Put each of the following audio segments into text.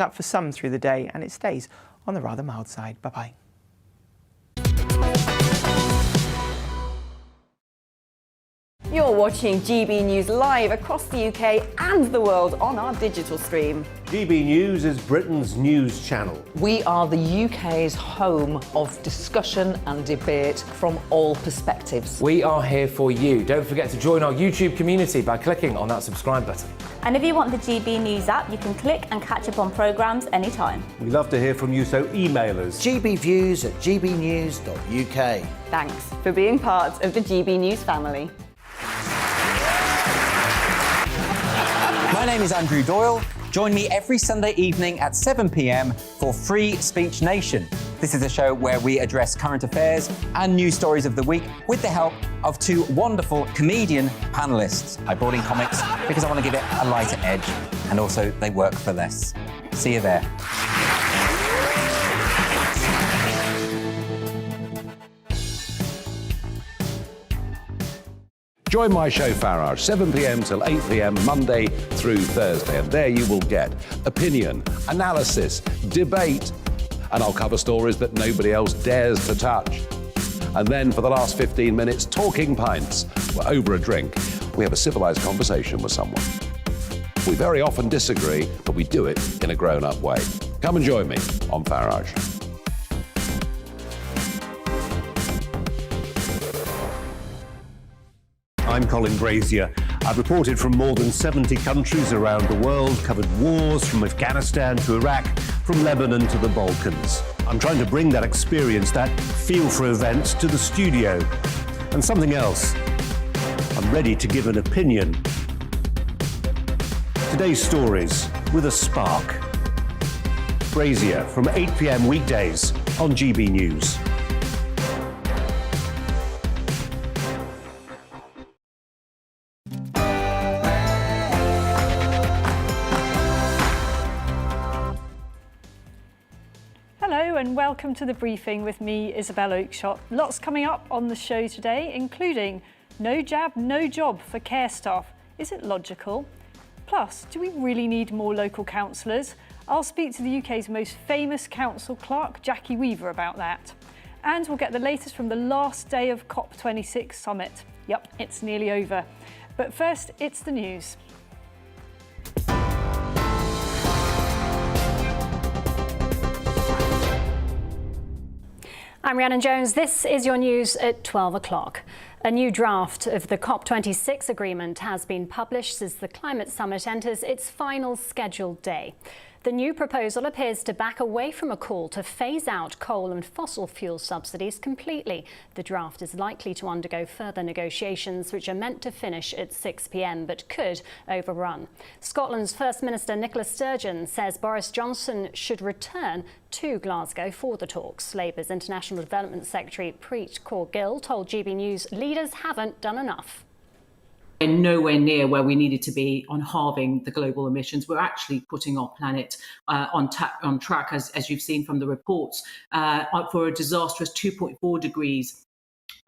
Up for some through the day, and it stays on the rather mild side. Bye-bye. You're watching GB News live across the UK and the world on our digital stream. GB News is Britain's news channel. We are the UK's home of discussion and debate from all perspectives. We are here for you. Don't forget to join our YouTube community by clicking on that subscribe button. And if you want the GB News app, you can click and catch up on programmes anytime. We love to hear from you, so email us. gbviews@gbnews.uk. Thanks for being part of the GB News family. My name is Andrew Doyle. Join me every Sunday evening at 7 p.m. for Free Speech Nation. This is a show where we address current affairs and news stories of the week with the help of two wonderful comedian panellists. I brought in comics because I want to give it a lighter edge, and also they work for less. See you there. Join my show Farage, 7 p.m. till 8 p.m. Monday through Thursday, and there you will get opinion, analysis, debate, and I'll cover stories that nobody else dares to touch. And then for the last 15 minutes, talking pints. We're over a drink. We have a civilised conversation with someone. We very often disagree, but we do it in a grown-up way. Come and join me on Farage. I'm Colin Brazier. I've reported from more than 70 countries around the world, covered wars from Afghanistan to Iraq, from Lebanon to the Balkans. I'm trying to bring that experience, that feel for events, to the studio. And something else. I'm ready to give an opinion. Today's stories with a spark. Brazier from 8 p.m. weekdays on GB News. Hello and welcome to the briefing with me, Isabel Oakeshott. Lots coming up on the show today, including no jab, no job for care staff. Is it logical? Plus, do we really need more local councillors? I'll speak to the UK's most famous council clerk, Jackie Weaver, about that. And we'll get the latest from the last day of COP26 summit. Yep, it's nearly over. But first, it's the news. I'm Rhiannon Jones. This is your news at 12 o'clock. A new draft of the COP26 agreement has been published as the climate summit enters its final scheduled day. The new proposal appears to back away from a call to phase out coal and fossil fuel subsidies completely. The draft is likely to undergo further negotiations, which are meant to finish at 6 p.m. but could overrun. Scotland's First Minister Nicola Sturgeon says Boris Johnson should return to Glasgow for the talks. Labour's International Development Secretary Preet Kaur Gill told GB News leaders haven't done enough. We're nowhere near where we needed to be on halving the global emissions. We're actually putting our planet on track, as you've seen from the reports, for a disastrous 2.4 degrees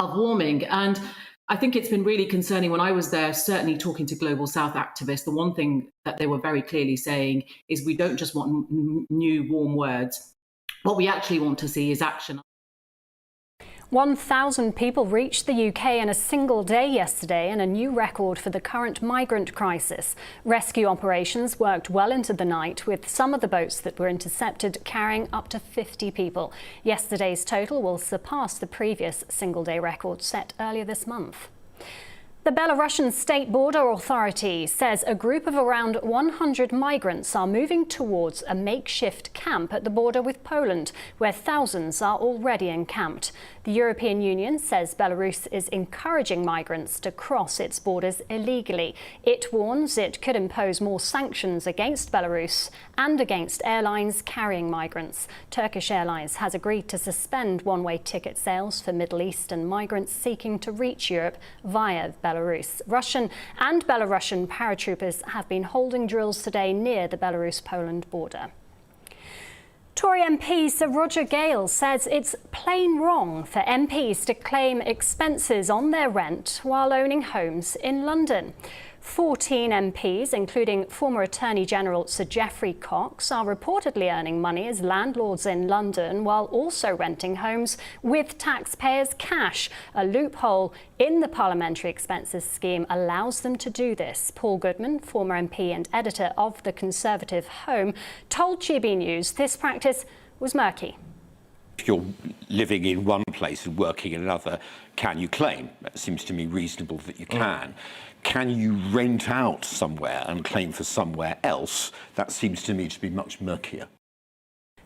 of warming. And I think it's been really concerning. When I was there, certainly talking to Global South activists, the one thing that they were very clearly saying is we don't just want new warm words. What we actually want to see is action. 1,000 people reached the UK in a single day yesterday, and a new record for the current migrant crisis. Rescue operations worked well into the night, with some of the boats that were intercepted carrying up to 50 people. Yesterday's total will surpass the previous single-day record set earlier this month. The Belarusian State Border Authority says a group of around 100 migrants are moving towards a makeshift camp at the border with Poland, where thousands are already encamped. The European Union says Belarus is encouraging migrants to cross its borders illegally. It warns it could impose more sanctions against Belarus and against airlines carrying migrants. Turkish Airlines has agreed to suspend one-way ticket sales for Middle Eastern migrants seeking to reach Europe via Belarus. Russian and Belarusian paratroopers have been holding drills today near the Belarus-Poland border. Tory MP Sir Roger Gale says it's plain wrong for MPs to claim expenses on their rent while owning homes in London. 14 MPs, including former Attorney General Sir Geoffrey Cox, are reportedly earning money as landlords in London while also renting homes with taxpayers' cash. A loophole in the parliamentary expenses scheme allows them to do this. Paul Goodman, former MP and editor of the Conservative Home, told GB News this practice was murky. If you're living in one place and working in another, can you claim? It seems to me reasonable that you can. Can you rent out somewhere and claim for somewhere else? That seems to me to be much murkier.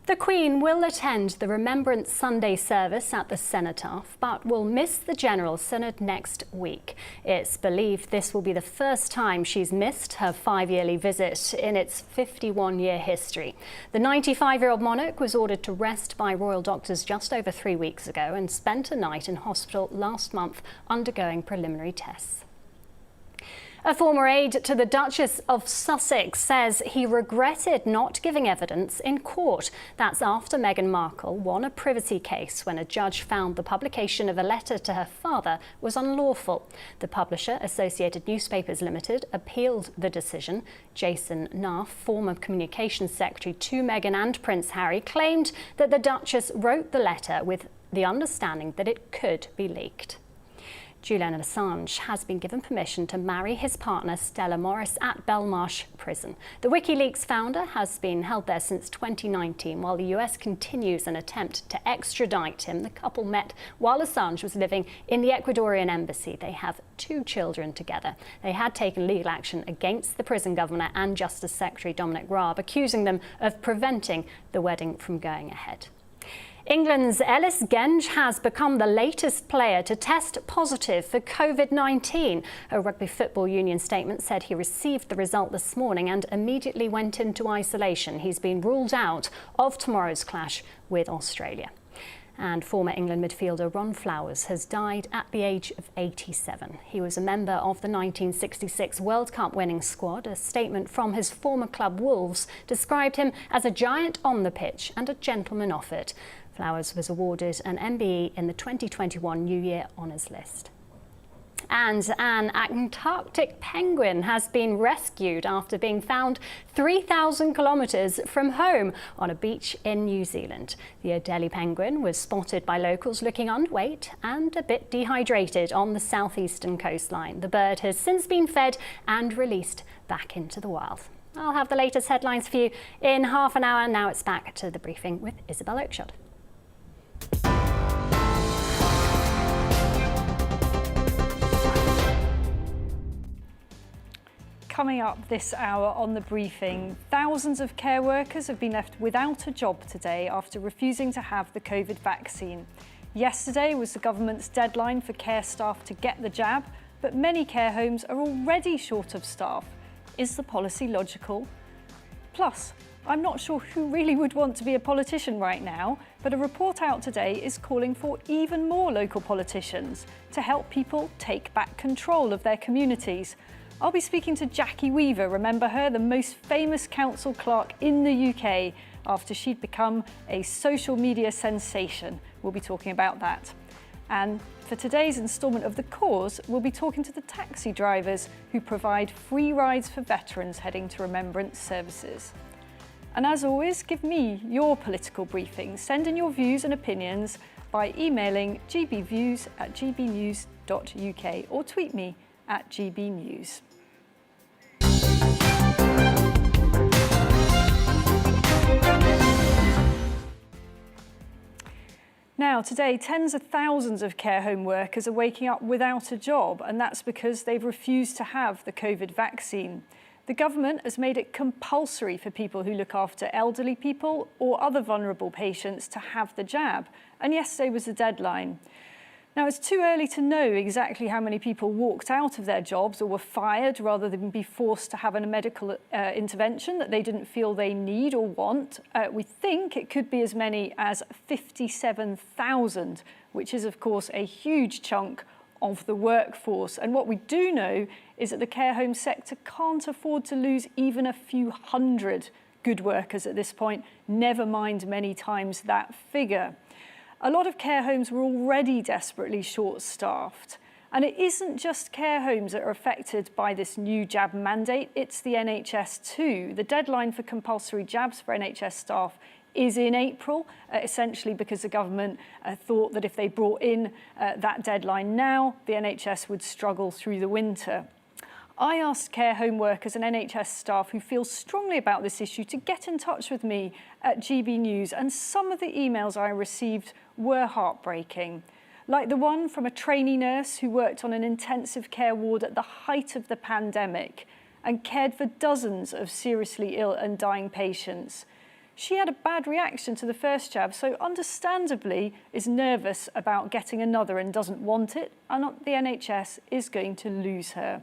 The Queen will attend the Remembrance Sunday service at the Cenotaph, but will miss the General Synod next week. It's believed this will be the first time she's missed her 5-yearly visit in its 51-year history. The 95-year-old monarch was ordered to rest by royal doctors just over 3 weeks ago and spent a night in hospital last month undergoing preliminary tests. A former aide to the Duchess of Sussex says he regretted not giving evidence in court. That's after Meghan Markle won a privacy case when a judge found the publication of a letter to her father was unlawful. The publisher, Associated Newspapers Limited, appealed the decision. Jason Naff, former communications secretary to Meghan and Prince Harry, claimed that the Duchess wrote the letter with the understanding that it could be leaked. Julian Assange has been given permission to marry his partner Stella Morris at Belmarsh Prison. The WikiLeaks founder has been held there since 2019 while the US continues an attempt to extradite him. The couple met while Assange was living in the Ecuadorian embassy. They have 2 children together. They had taken legal action against the prison governor and Justice Secretary Dominic Raab, accusing them of preventing the wedding from going ahead. England's Ellis Genge has become the latest player to test positive for COVID-19. A Rugby Football Union statement said he received the result this morning and immediately went into isolation. He's been ruled out of tomorrow's clash with Australia. And former England midfielder Ron Flowers has died at the age of 87. He was a member of the 1966 World Cup winning squad. A statement from his former club Wolves described him as a giant on the pitch and a gentleman off it. Flowers was awarded an MBE in the 2021 New Year Honours List. And an Antarctic penguin has been rescued after being found 3,000 kilometres from home on a beach in New Zealand. The Adelie penguin was spotted by locals looking underweight and a bit dehydrated on the southeastern coastline. The bird has since been fed and released back into the wild. I'll have the latest headlines for you in half an hour. Now it's back to the briefing with Isabel Oakeshott. Coming up this hour on the briefing, thousands of care workers have been left without a job today after refusing to have the COVID vaccine. Yesterday was the government's deadline for care staff to get the jab, but many care homes are already short of staff. Is the policy logical? Plus, I'm not sure who really would want to be a politician right now, but a report out today is calling for even more local politicians to help people take back control of their communities. I'll be speaking to Jackie Weaver, remember her, the most famous council clerk in the UK, after she'd become a social media sensation. We'll be talking about that. And for today's instalment of The Cause, we'll be talking to the taxi drivers who provide free rides for veterans heading to remembrance services. And as always, give me your political briefing. Send in your views and opinions by emailing gbviews@gbnews.uk or tweet me at GBNews. Now, today, tens of thousands of care home workers are waking up without a job, and that's because they've refused to have the COVID vaccine. The government has made it compulsory for people who look after elderly people or other vulnerable patients to have the jab, and yesterday was the deadline. Now, it's too early to know exactly how many people walked out of their jobs or were fired rather than be forced to have a medical intervention that they didn't feel they need or want. We think it could be as many as 57,000, which is, of course, a huge chunk of the workforce. And what we do know is that the care home sector can't afford to lose even a few hundred good workers at this point, never mind many times that figure. A lot of care homes were already desperately short-staffed. And it isn't just care homes that are affected by this new jab mandate, it's the NHS too. The deadline for compulsory jabs for NHS staff is in April, essentially because the government thought that if they brought in that deadline now, the NHS would struggle through the winter. I asked care home workers and NHS staff who feel strongly about this issue to get in touch with me at GB News, and some of the emails I received were heartbreaking. Like the one from a trainee nurse who worked on an intensive care ward at the height of the pandemic and cared for dozens of seriously ill and dying patients. She had a bad reaction to the first jab, so understandably is nervous about getting another and doesn't want it, and the NHS is going to lose her.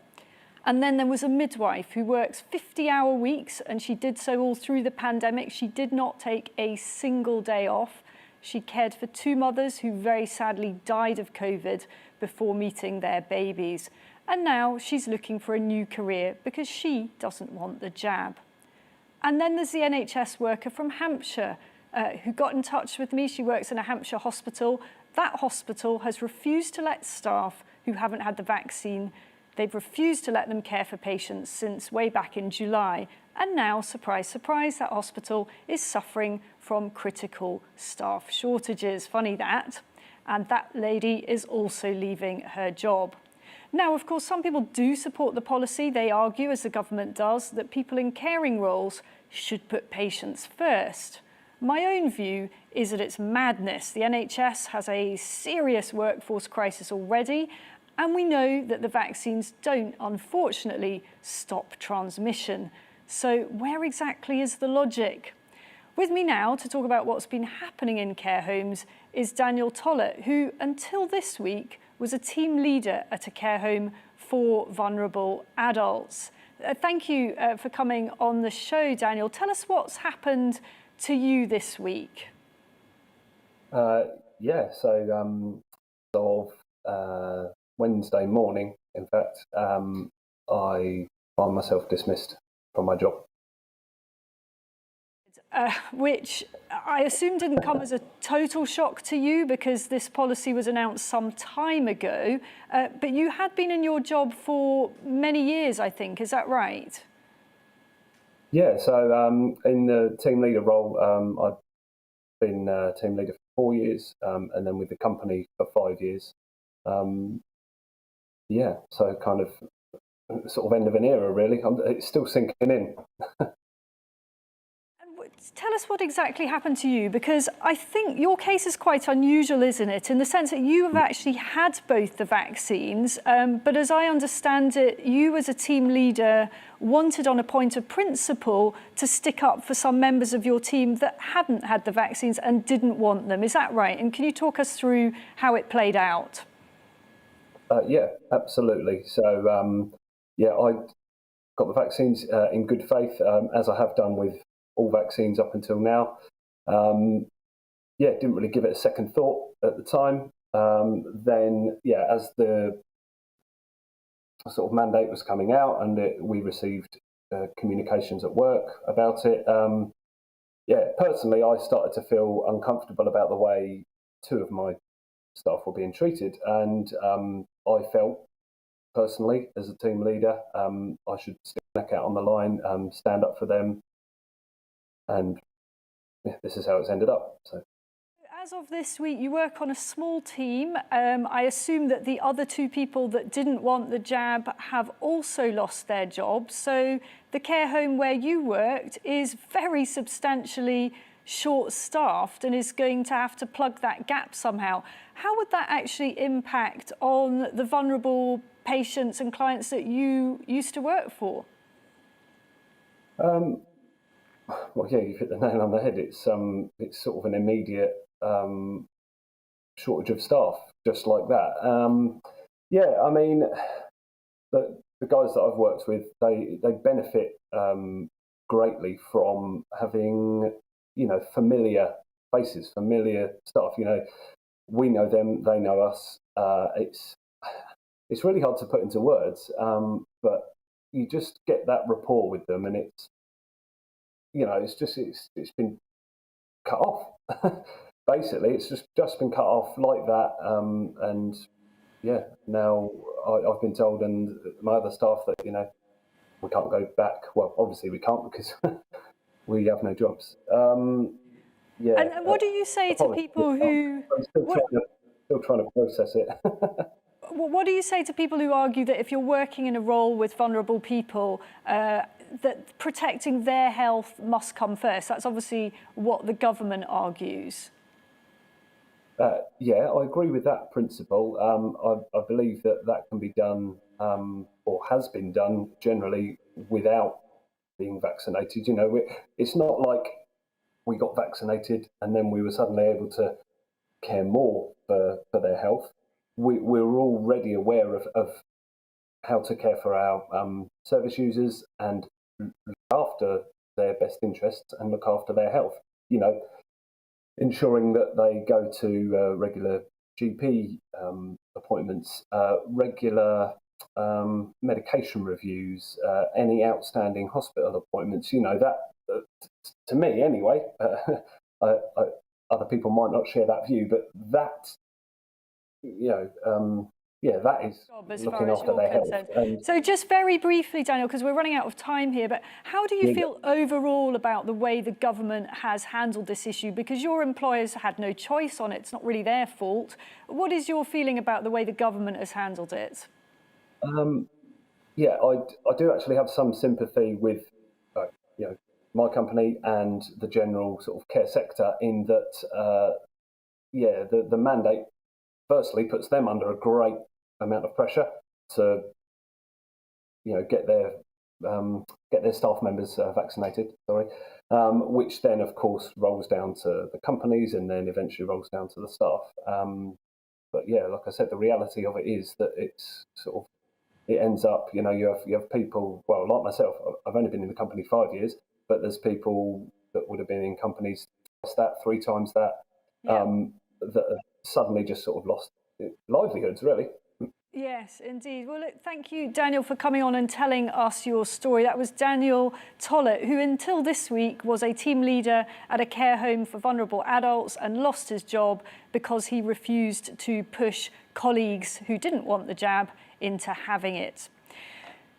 And then there was a midwife who works 50-hour weeks, and she did so all through the pandemic. She did not take a single day off. She cared for 2 mothers who very sadly died of COVID before meeting their babies. And now she's looking for a new career because she doesn't want the jab. And then there's the NHS worker from Hampshire who got in touch with me. She works in a Hampshire hospital. That hospital has refused to let staff who haven't had the vaccine. They've refused to let them care for patients since way back in July. And now, surprise, surprise, that hospital is suffering from critical staff shortages. Funny that. And that lady is also leaving her job. Now, of course, some people do support the policy. They argue, as the government does, that people in caring roles should put patients first. My own view is that it's madness. The NHS has a serious workforce crisis already, and we know that the vaccines don't, unfortunately, stop transmission. So where exactly is the logic? With me now to talk about what's been happening in care homes is Daniel Tollett, who until this week was a team leader at a care home for vulnerable adults. Thank you for coming on the show, Daniel. Tell us what's happened to you this week. Wednesday morning, in fact, I found myself dismissed from my job. Which I assume didn't come as a total shock to you because this policy was announced some time ago, but you had been in your job for many years, I think, is that right? Yeah, so in the team leader role, I've been team leader for 4 years, and then with the company for 5 years. So kind of sort of end of an era, really. It's still sinking in. Tell us what exactly happened to you, because I think your case is quite unusual, isn't it, in the sense that you have actually had both the vaccines, but as I understand it, you as a team leader wanted on a point of principle to stick up for some members of your team that hadn't had the vaccines and didn't want them. Is that right? And can you talk us through how it played out? Yeah, absolutely. So, I got the vaccines in good faith, as I have done with all vaccines up until now. Didn't really give it a second thought at the time. As the sort of mandate was coming out and we received communications at work about it, personally, I started to feel uncomfortable about the way 2 of my staff were being treated, and I felt personally, as a team leader, I should stick my neck out on the line, stand up for them, and this is how it's ended up. So. As of this week, you work on a small team. I assume that the other 2 people that didn't want the jab have also lost their jobs. So the care home where you worked is very substantially short-staffed and is going to have to plug that gap somehow. How would that actually impact on the vulnerable patients and clients that you used to work for? You've hit the nail on the head. It's sort of an immediate shortage of staff, just like that. The guys that I've worked with, they benefit greatly from having, familiar faces, familiar staff. We know them, they know us. It's really hard to put into words, but you just get that rapport with them, and it's been cut off. Basically, it's just been cut off like that, yeah, now I've been told, and my other staff, that we can't go back. Well, obviously we can't because we have no jobs. Yeah. And what do you say to people who? I'm still trying to process it. What do you say to people who argue that if you're working in a role with vulnerable people, that protecting their health must come first? That's obviously what the government argues. Yeah, I agree with that principle. I believe that can be done, or has been done generally, without being vaccinated. It's not like we got vaccinated and then we were suddenly able to care more for their health. We're already aware of how to care for our service users and look after their best interests and look after their health. Ensuring that they go to regular GP appointments, regular medication reviews, any outstanding hospital appointments. That, to me anyway, other people might not share that view, but that, that is looking after their health. So just very briefly, Daniel, because we're running out of time here, but how do you feel overall about the way the government has handled this issue? Because your employers had no choice on it. It's not really their fault. What is your feeling about the way the government has handled it? I do actually have some sympathy with, my company and the general sort of care sector, in that, the mandate firstly puts them under a great amount of pressure to, get their staff members vaccinated. Which then, of course, rolls down to the companies and then eventually rolls down to the staff. But yeah, like I said, the reality of it is that it's it ends up, you have people, well, like myself, I've only been in the company 5 years, but there's people that would have been in companies twice that, 3 times that, that have suddenly just sort of lost livelihoods, really. Yes, indeed. Well, look, thank you, Daniel, for coming on and telling us your story. That was Daniel Tollett, who until this week was a team leader at a care home for vulnerable adults and lost his job because he refused to push colleagues who didn't want the jab into having it.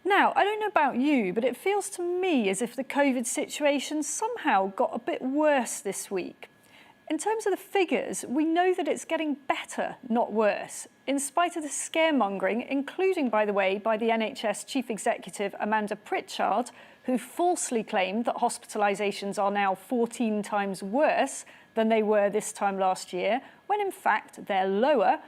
Now, I don't know about you, but it feels to me as if the COVID situation somehow got a bit worse this week. In terms of the figures, we know that it's getting better, not worse, in spite of the scaremongering, including, by the way, by the NHS Chief Executive Amanda Pritchard, who falsely claimed that hospitalisations are now 14 times worse than they were this time last year, when in fact they're lower.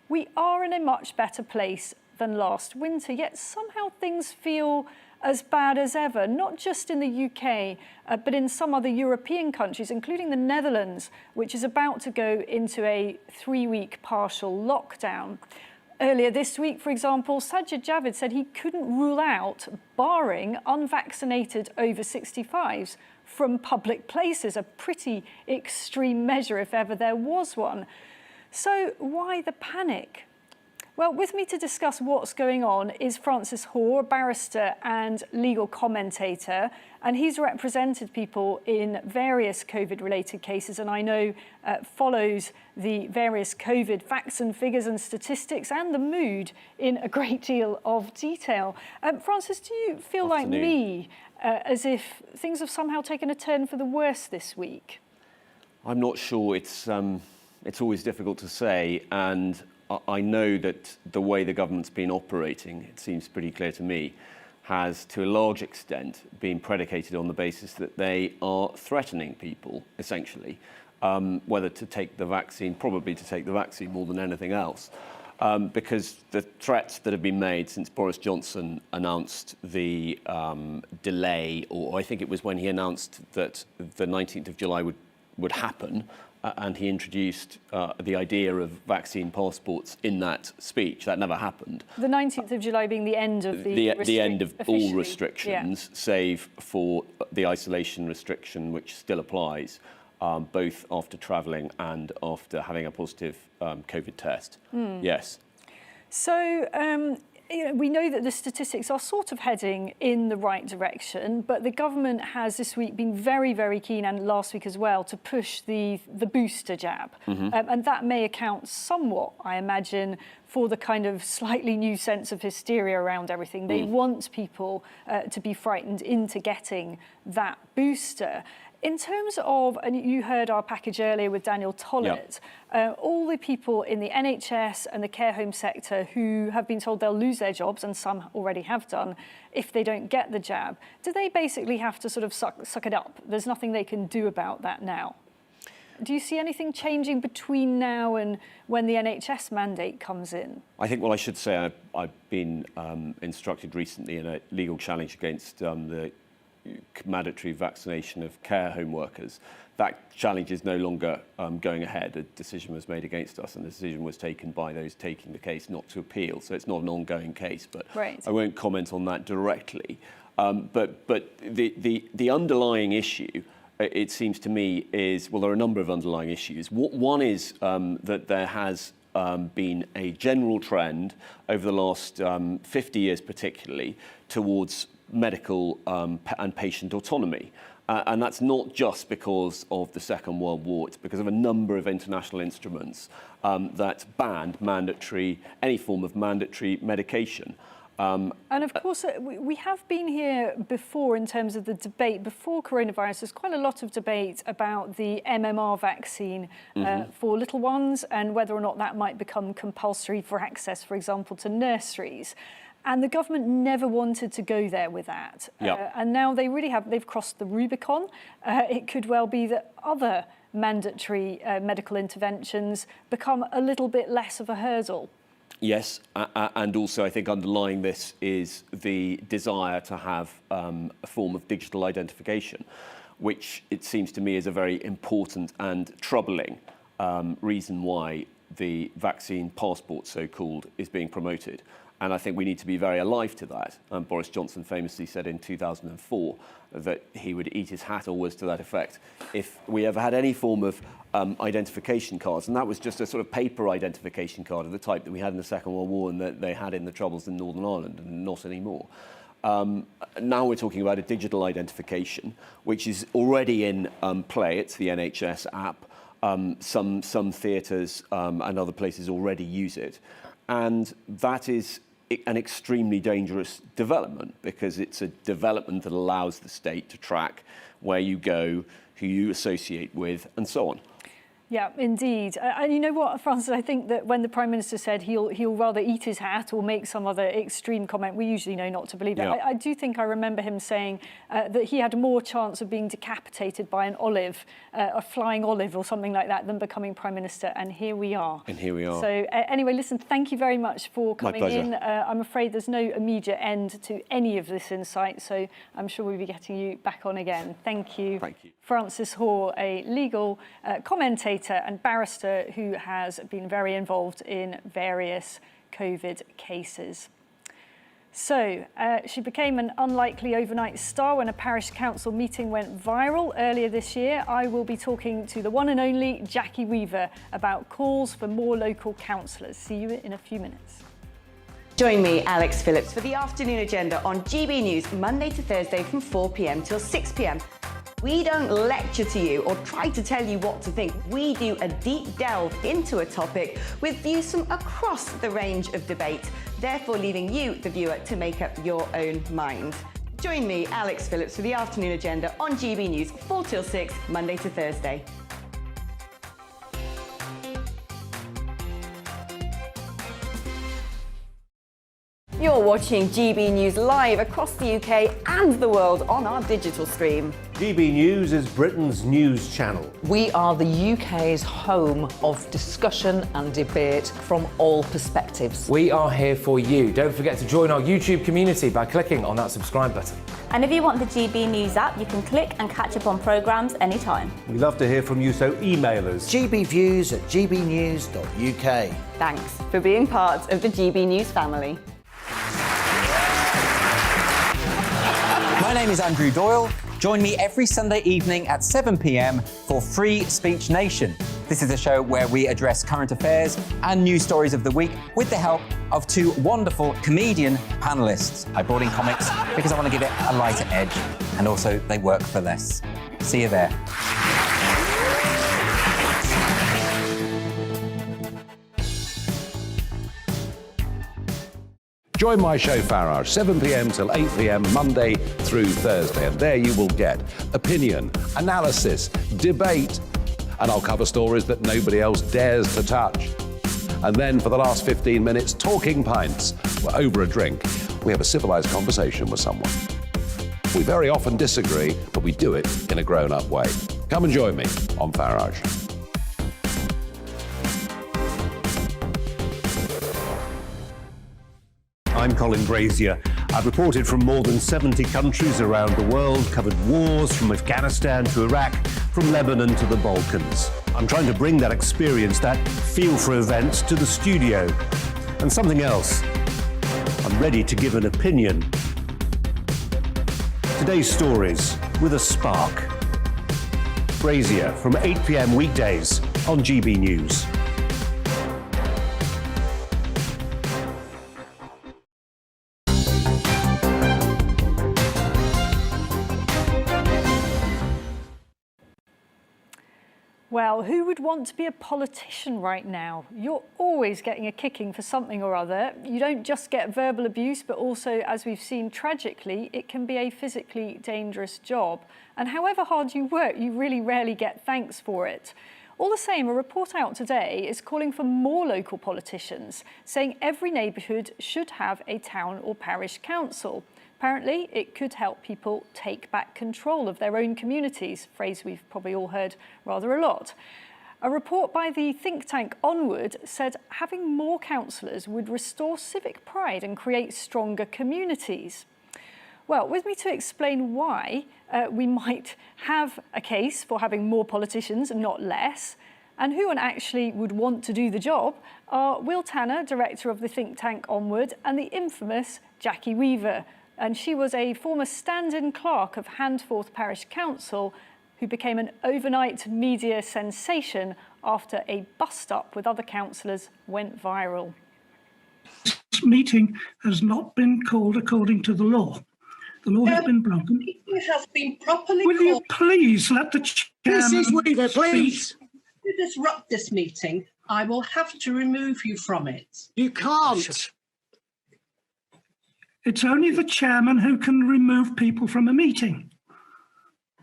We are in a much better place than last winter, yet somehow things feel as bad as ever, not just in the UK, but in some other European countries, including the Netherlands, which is about to go into a 3-week partial lockdown. Earlier this week, for example, Sajid Javid said he couldn't rule out barring unvaccinated over 65s from public places, a pretty extreme measure if ever there was one. So why the panic? Well, with me to discuss what's going on is Francis Hoare, a barrister and legal commentator, and he's represented people in various COVID-related cases, and I know follows the various COVID facts and figures and statistics and the mood in a great deal of detail. Francis, do you feel like me, as if things have somehow taken a turn for the worse this week? I'm not sure. It's always difficult to say, and I know that the way the government's been operating, it seems pretty clear to me, has to a large extent been predicated on the basis that they are threatening people, essentially, whether to take the vaccine, probably to take the vaccine more than anything else, because the threats that have been made since Boris Johnson announced the delay, or I think it was when he announced that the 19th of July would happen, and he introduced the idea of vaccine passports in that speech. That never happened. The 19th of July being the end of the end of all restrictions, save for the isolation restriction, which still applies, both after travelling and after having a positive COVID test. Yes. So we know that the statistics are sort of heading in the right direction, but the government has this week been very, very keen, and last week as well, to push the booster jab. And that may account somewhat, I imagine, for the kind of slightly new sense of hysteria around everything. They want people to be frightened into getting that booster. In terms of, and you heard our package earlier with Daniel Tollett, all the people in the NHS and the care home sector who have been told they'll lose their jobs, and some already have done, if they don't get the jab, do they basically have to sort of suck it up? There's nothing they can do about that now. Do you see anything changing between now and when the NHS mandate comes in? I think, well, I should say I've been instructed recently in a legal challenge against the mandatory vaccination of care home workers. That challenge is no longer going ahead. A decision was made against us, and the decision was taken by those taking the case not to appeal. So it's not an ongoing case, but I won't comment on that directly. But the underlying issue, it seems to me, is, well, there are a number of underlying issues. One is that there has been a general trend over the last 50 years particularly towards medical and patient autonomy. And that's not just because of the Second World War, it's because of a number of international instruments that banned any form of mandatory medication. And of course, we have been here before in terms of the debate. Before coronavirus, there's quite a lot of debate about the MMR vaccine for little ones and whether or not that might become compulsory for access, for example, to nurseries. And the government never wanted to go there with that. And now they really have, they've crossed the Rubicon. It could well be that other mandatory medical interventions become a little bit less of a hurdle. Yes, and also I think underlying this is the desire to have a form of digital identification, which it seems to me is a very important and troubling reason why the vaccine passport, so-called, is being promoted. And I think we need to be very alive to that. Boris Johnson famously said in 2004 that he would eat his hat, or was to that effect, if we ever had any form of identification cards. And that was just a sort of paper identification card of the type that we had in the Second World War and that they had in the Troubles in Northern Ireland, and not anymore. Now we're talking about a digital identification, which is already in play. It's the NHS app. Some theatres and other places already use it. And that is an extremely dangerous development, because it's a development that allows the state to track where you go, who you associate with, and so on. Yeah, indeed. And you know what, Francis, I think that when the Prime Minister said he'll rather eat his hat or make some other extreme comment, we usually know not to believe that. I do think I remember him saying that he had more chance of being decapitated by an olive, a flying olive or something like that, than becoming Prime Minister. And here we are. And here we are. So anyway, listen, thank you very much for coming in. I'm afraid there's no immediate end to any of this insight, so I'm sure we'll be getting you back on again. Thank you. Thank you. Francis Hoare, a legal commentator and barrister who has been very involved in various COVID cases. So, she became an unlikely overnight star when a parish council meeting went viral earlier this year. I will be talking to the one and only Jackie Weaver about calls for more local councillors. See you in a few minutes. Join me, Alex Phillips, for the afternoon agenda on GB News, Monday to Thursday from 4 p.m. till 6 p.m. We don't lecture to you or try to tell you what to think. We do a deep delve into a topic with views from across the range of debate, therefore leaving you, the viewer, to make up your own mind. Join me, Alex Phillips, for the afternoon agenda on GB News, 4 till 6, Monday to Thursday. You're watching GB News live across the UK and the world on our digital stream. GB News is Britain's news channel. We are the UK's home of discussion and debate from all perspectives. We are here for you. Don't forget to join our YouTube community by clicking on that subscribe button. And if you want the GB News app, you can click and catch up on programmes anytime. We love to hear from you, so email us. gbviews@gbnews.uk. Thanks for being part of the GB News family. My name is Andrew Doyle. Join me every Sunday evening at 7 p.m. for Free Speech Nation. This is a show where we address current affairs and news stories of the week with the help of two wonderful comedian panellists. I brought in comics because I want to give it a lighter edge, and also they work for less. See you there. Join my show Farage, 7 p.m. till 8 p.m. Monday through Thursday, and there you will get opinion, analysis, debate, and I'll cover stories that nobody else dares to touch. And then for the last 15 minutes, talking pints. We're over a drink. We have a civilised conversation with someone. We very often disagree, but we do it in a grown-up way. Come and join me on Farage. I'm Colin Brazier. I've reported from more than 70 countries around the world, covered wars from Afghanistan to Iraq, from Lebanon to the Balkans. I'm trying to bring that experience, that feel for events, to the studio. And something else, I'm ready to give an opinion. Today's stories with a spark. Brazier from 8 p.m. weekdays on GB News. Well, who would want to be a politician right now? You're always getting a kicking for something or other. You don't just get verbal abuse, but also, as we've seen tragically, it can be a physically dangerous job. And however hard you work, you really rarely get thanks for it. All the same, a report out today is calling for more local politicians, saying every neighbourhood should have a town or parish council. Apparently, it could help people take back control of their own communities, a phrase we've probably all heard rather a lot. A report by the think tank Onward said having more councillors would restore civic pride and create stronger communities. Well, with me to explain why we might have a case for having more politicians and not less, and who actually would want to do the job, are Will Tanner, director of the think tank Onward, and the infamous Jackie Weaver. And she was a former stand-in clerk of Handforth Parish Council who became an overnight media sensation after a bust-up with other councillors went viral. This meeting has not been called according to the law. The law has been broken. It has been properly Will you please let the chairman Mrs. Weaver, please. speak? If you disrupt this meeting, I will have to remove you from it. You can't. It's only the chairman who can remove people from a meeting.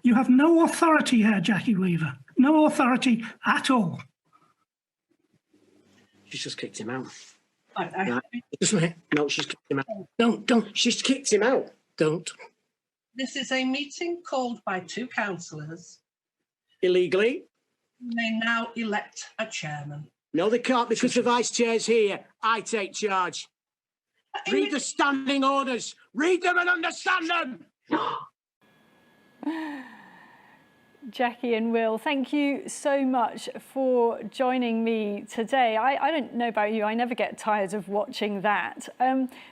You have no authority here, Jackie Weaver. No authority at all. She's just kicked him out. No, she's kicked him out. Don't. She's kicked him out. Don't. This is a meeting called by two councillors. Illegally? They now elect a chairman. No, they can't because the vice chair's here. I take charge. Read the standing orders. Read them and understand them. Jackie and Will, thank you so much for joining me today. I don't know about you, I never get tired of watching that.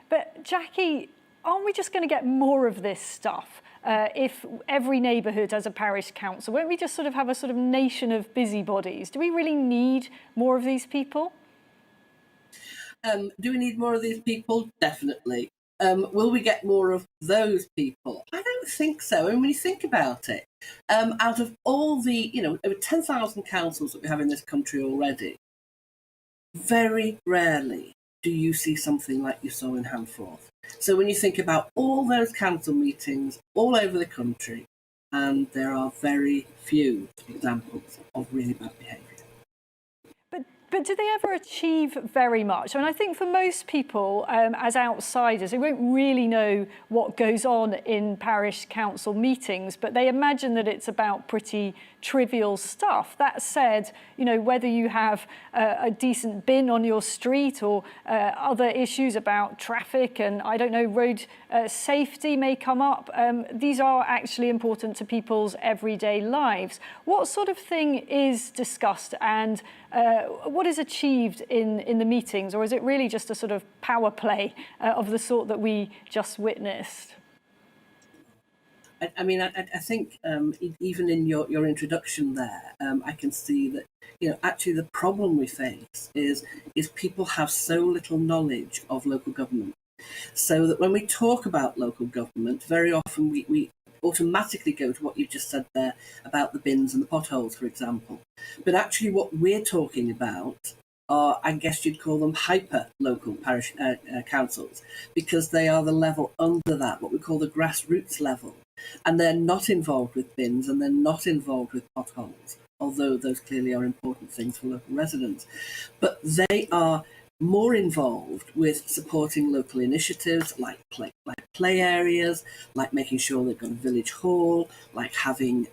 But Jackie, aren't we just going to get more of this stuff if every neighbourhood has a parish council? Won't we just sort of have a sort of nation of busybodies? Do we really need more of these people? Do we need more of these people? Definitely. Will we get more of those people? I don't think so. I mean, when you think about it, out of all the, over 10,000 councils that we have in this country already, very rarely do you see something like you saw in Handforth. So when you think about all those council meetings all over the country, and there are very few examples of really bad behaviour. But do they ever achieve very much? I mean, I think for most people, as outsiders, they won't really know what goes on in parish council meetings, but they imagine that it's about pretty trivial stuff. That said, whether you have a decent bin on your street or other issues about traffic and, I don't know, road safety may come up, these are actually important to people's everyday lives. What sort of thing is discussed and what is achieved in the meetings, or is it really just a sort of power play of the sort that we just witnessed? I mean, I think even in your introduction there, I can see that, actually the problem we face is people have so little knowledge of local government. So that when we talk about local government, very often we automatically go to what you just said there about the bins and the potholes, for example. But actually what we're talking about are, I guess you'd call them hyper-local parish councils, because they are the level under that, what we call the grassroots level. And they're not involved with bins and they're not involved with potholes, although those clearly are important things for local residents. But they are more involved with supporting local initiatives like play areas, like making sure they've got a village hall, like having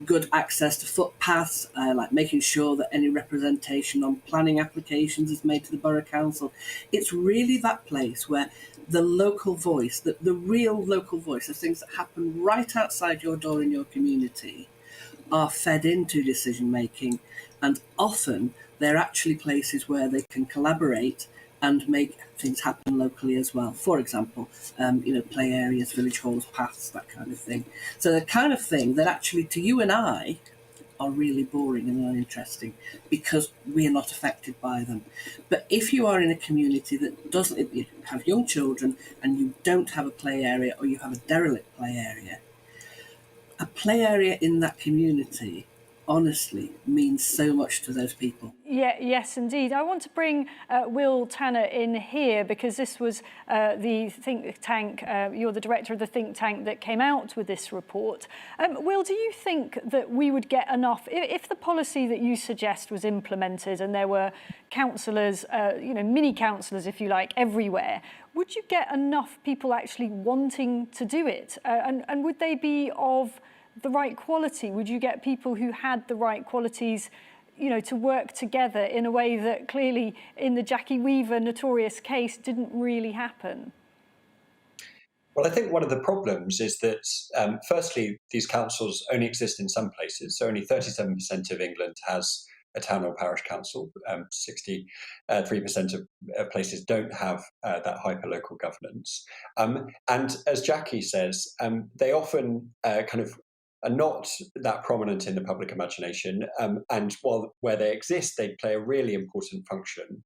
good access to footpaths, like making sure that any representation on planning applications is made to the borough council. It's really that place where the local voice, the real local voice, the things that happen right outside your door in your community, are fed into decision making, and often they're actually places where they can collaborate and make things happen locally as well. For example, play areas, village halls, paths, that kind of thing. So the kind of thing that actually to you and I are really boring and uninteresting because we are not affected by them. But if you are in a community that doesn't have young children and you don't have a play area, or you have a derelict play area, a play area in that community honestly means so much to those people. Yeah, yes, indeed. I want to bring Will Tanner in here because this was the think tank, you're the director of the think tank that came out with this report. Will, do you think that we would get enough, if the policy that you suggest was implemented and there were councillors, mini councillors, if you like, everywhere, would you get enough people actually wanting to do it? And would they be of the right quality? Would you get people who had the right qualities, to work together in a way that clearly in the Jackie Weaver notorious case didn't really happen? Well, I think one of the problems is that, firstly, these councils only exist in some places. So only 37% of England has a town or parish council. 63% of places don't have that hyper-local governance. And as Jackie says, they often are not that prominent in the public imagination, and while where they exist, they play a really important function.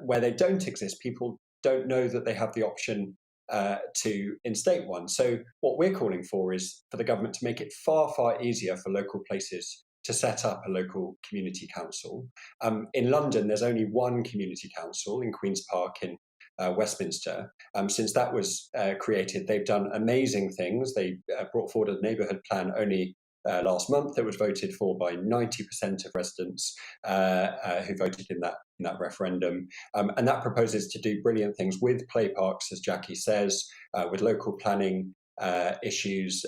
Where they don't exist, people don't know that they have the option to instate one. So what we're calling for is for the government to make it far, far easier for local places to set up a local community council. In London, there's only one community council in Queen's Park in Westminster. Since that was created, they've done amazing things. They brought forward a neighbourhood plan only last month that was voted for by 90% of residents who voted in that referendum. And that proposes to do brilliant things with play parks, as Jackie says, with local planning issues,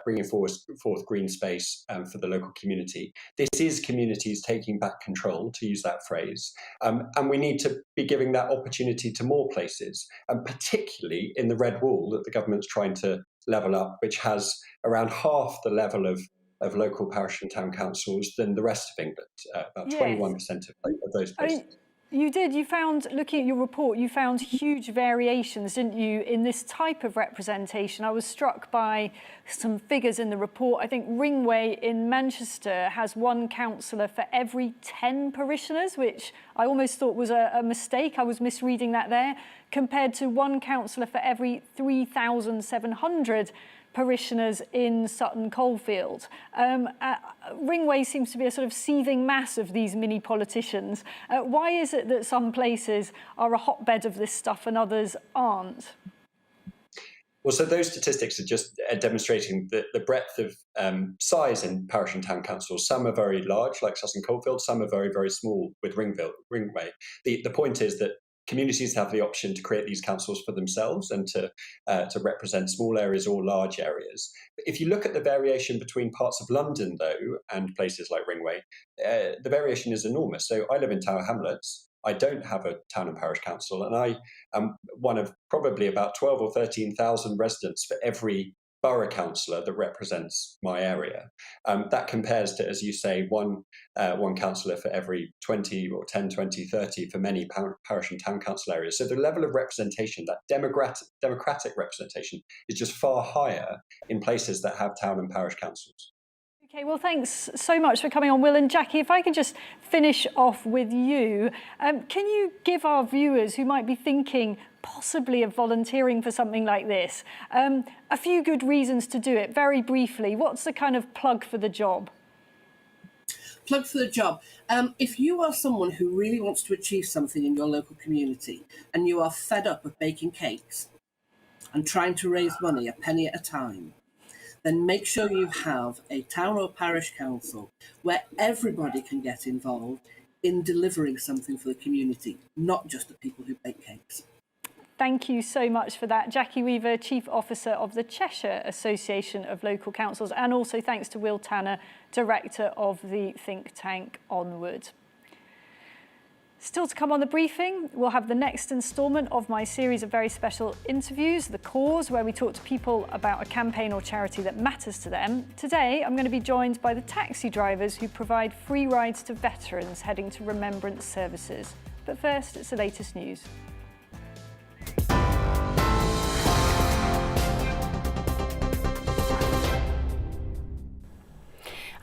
bringing forth green space for the local community. This is communities taking back control, to use that phrase, and we need to be giving that opportunity to more places, and particularly in the Red Wall that the government's trying to level up, which has around half the level of local parish and town councils than the rest of England, about 21% of those places. You found, looking at your report, you found huge variations, didn't you, in this type of representation? I was struck by some figures in the report. I think Ringway in Manchester has one councillor for every 10 parishioners, which I almost thought was a mistake. I was misreading that there, compared to one councillor for every 3,700 parishioners in Sutton Coldfield. Ringway seems to be a sort of seething mass of these mini politicians. Why is it that some places are a hotbed of this stuff and others aren't? Well, so those statistics are just demonstrating the breadth of size in parish and town councils. Some are very large, like Sutton Coldfield. Some are very, very small, with Ringway. The point is that communities have the option to create these councils for themselves and to represent small areas or large areas. If you look at the variation between parts of London, though, and places like Ringway, the variation is enormous. So I live in Tower Hamlets. I don't have a town and parish council, and I am one of probably about 12 or 13,000 residents for every borough councillor that represents my area. That compares to, as you say, one councillor for every 20 or 10, 20, 30 for many parish and town council areas. So the level of representation, that democratic representation, is just far higher in places that have town and parish councils. Okay, well, thanks so much for coming on, Will. And Jackie, if I can just finish off with you, can you give our viewers who might be thinking possibly of volunteering for something like this a few good reasons to do it, very briefly? What's the kind of plug for the job? Plug for the job. If you are someone who really wants to achieve something in your local community and you are fed up of baking cakes and trying to raise money a penny at a time, then make sure you have a town or parish council where everybody can get involved in delivering something for the community, not just the people who bake cakes. Thank you so much for that. Jackie Weaver, Chief Officer of the Cheshire Association of Local Councils, and also thanks to Will Tanner, Director of the think tank Onward. Still to come on The Briefing, we'll have the next instalment of my series of very special interviews, The Cause, where we talk to people about a campaign or charity that matters to them. Today, I'm going to be joined by the taxi drivers who provide free rides to veterans heading to remembrance services. But first, it's the latest news.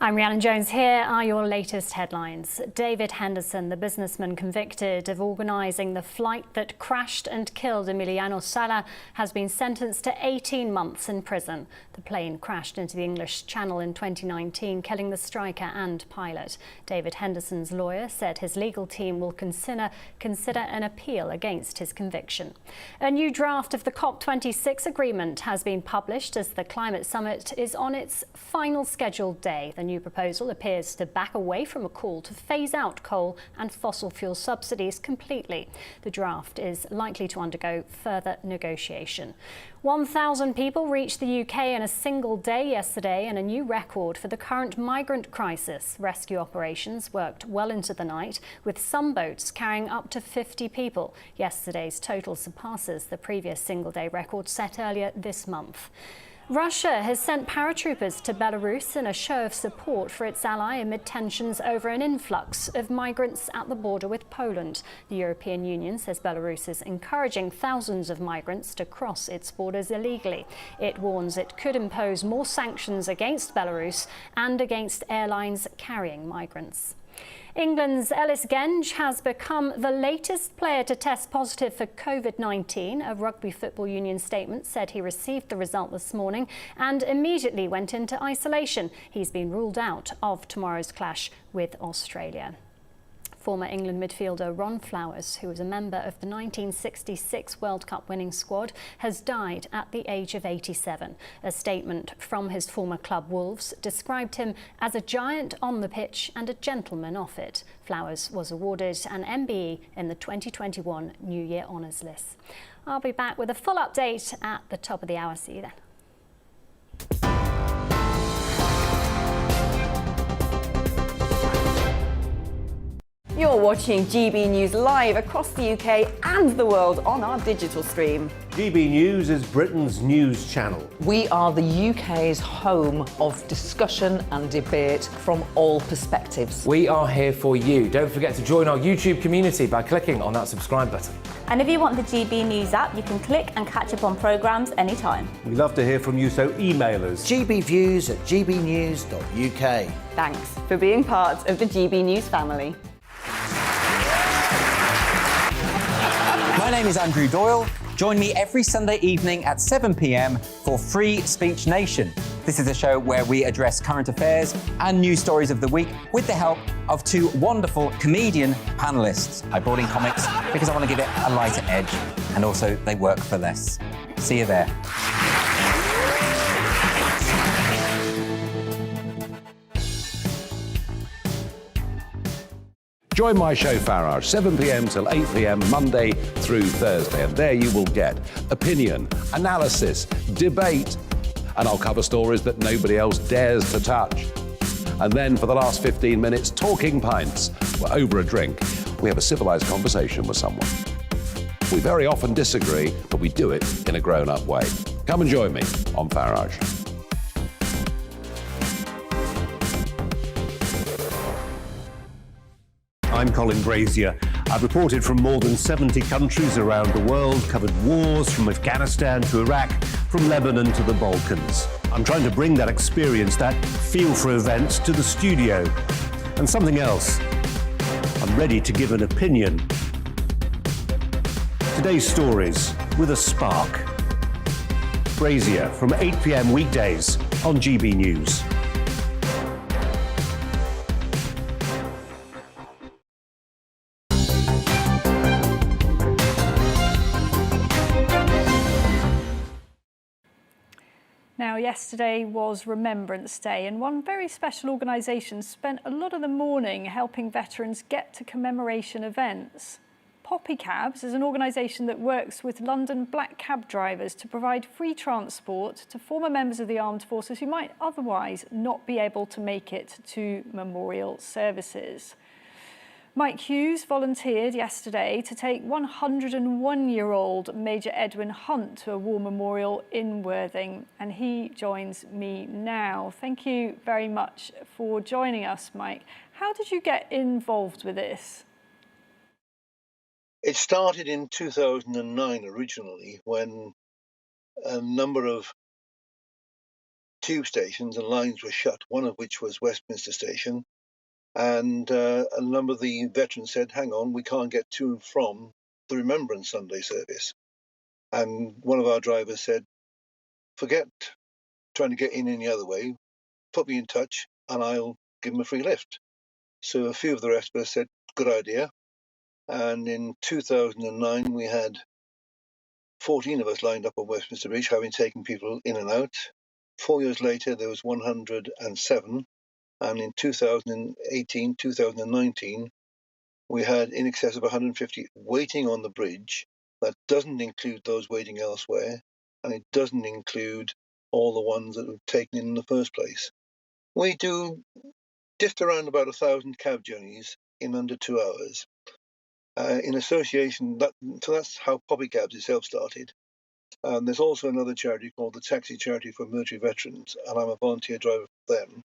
I'm Rhiannon Jones. Here are your latest headlines. David Henderson, the businessman convicted of organising the flight that crashed and killed Emiliano Sala, has been sentenced to 18 months in prison. The plane crashed into the English Channel in 2019, killing the striker and pilot. David Henderson's lawyer said his legal team will consider an appeal against his conviction. A new draft of the COP26 agreement has been published as the climate summit is on its final scheduled day. The new proposal appears to back away from a call to phase out coal and fossil fuel subsidies completely. The draft is likely to undergo further negotiation. 1,000 people reached the UK in a single day yesterday, and a new record for the current migrant crisis. Rescue operations worked well into the night, with some boats carrying up to 50 people. Yesterday's total surpasses the previous single-day record set earlier this month. Russia has sent paratroopers to Belarus in a show of support for its ally amid tensions over an influx of migrants at the border with Poland. The European Union says Belarus is encouraging thousands of migrants to cross its borders illegally. It warns it could impose more sanctions against Belarus and against airlines carrying migrants. England's Ellis Genge has become the latest player to test positive for COVID-19. A Rugby Football Union statement said he received the result this morning and immediately went into isolation. He's been ruled out of tomorrow's clash with Australia. Former England midfielder Ron Flowers, who was a member of the 1966 World Cup winning squad, has died at the age of 87. A statement from his former club Wolves described him as a giant on the pitch and a gentleman off it. Flowers was awarded an MBE in the 2021 New Year Honours List. I'll be back with a full update at the top of the hour. See you then. You're watching GB News live across the UK and the world on our digital stream. GB News is Britain's news channel. We are the UK's home of discussion and debate from all perspectives. We are here for you. Don't forget to join our YouTube community by clicking on that subscribe button. And if you want the GB News app, you can click and catch up on programmes anytime. We love to hear from you, so email us. gbviews@gbnews.uk. Thanks for being part of the GB News family. My name is Andrew Doyle. Join me every Sunday evening at 7 p.m. for Free Speech Nation. This is a show where we address current affairs and news stories of the week with the help of two wonderful comedian panellists. I brought in comics because I want to give it a lighter edge, and also they work for less. See you there. Join my show Farage, 7 p.m. till 8 p.m. Monday through Thursday, and there you will get opinion, analysis, debate, and I'll cover stories that nobody else dares to touch. And then for the last 15 minutes, talking pints. We're over a drink. We have a civilised conversation with someone. We very often disagree, but we do it in a grown-up way. Come and join me on Farage. I'm Colin Brazier. I've reported from more than 70 countries around the world, covered wars from Afghanistan to Iraq, from Lebanon to the Balkans. I'm trying to bring that experience, that feel for events, to the studio. And something else. I'm ready to give an opinion. Today's stories with a spark. Brazier from 8 p.m. weekdays on GB News. Now, yesterday was Remembrance Day, and one very special organisation spent a lot of the morning helping veterans get to commemoration events. Poppy Cabs is an organisation that works with London black cab drivers to provide free transport to former members of the armed forces who might otherwise not be able to make it to memorial services. Mike Hughes volunteered yesterday to take 101-year-old Major Edwin Hunt to a war memorial in Worthing, and he joins me now. Thank you very much for joining us, Mike. How did you get involved with this? It started in 2009 originally, when a number of tube stations and lines were shut, one of which was Westminster Station. And a number of the veterans said, hang on, we can't get to and from the Remembrance Sunday service. And one of our drivers said, forget trying to get in any other way, put me in touch and I'll give them a free lift. So a few of the rest of us said, good idea. And in 2009, we had 14 of us lined up on Westminster Bridge, having taken people in and out. 4 years later, there was 107. And in 2018, 2019, we had in excess of 150 waiting on the bridge. That doesn't include those waiting elsewhere, and it doesn't include all the ones that were taken in the first place. We do just around about 1,000 cab journeys in under 2 hours. In association, so that's how Poppy Cabs itself started. There's also another charity called the Taxi Charity for Military Veterans, and I'm a volunteer driver for them.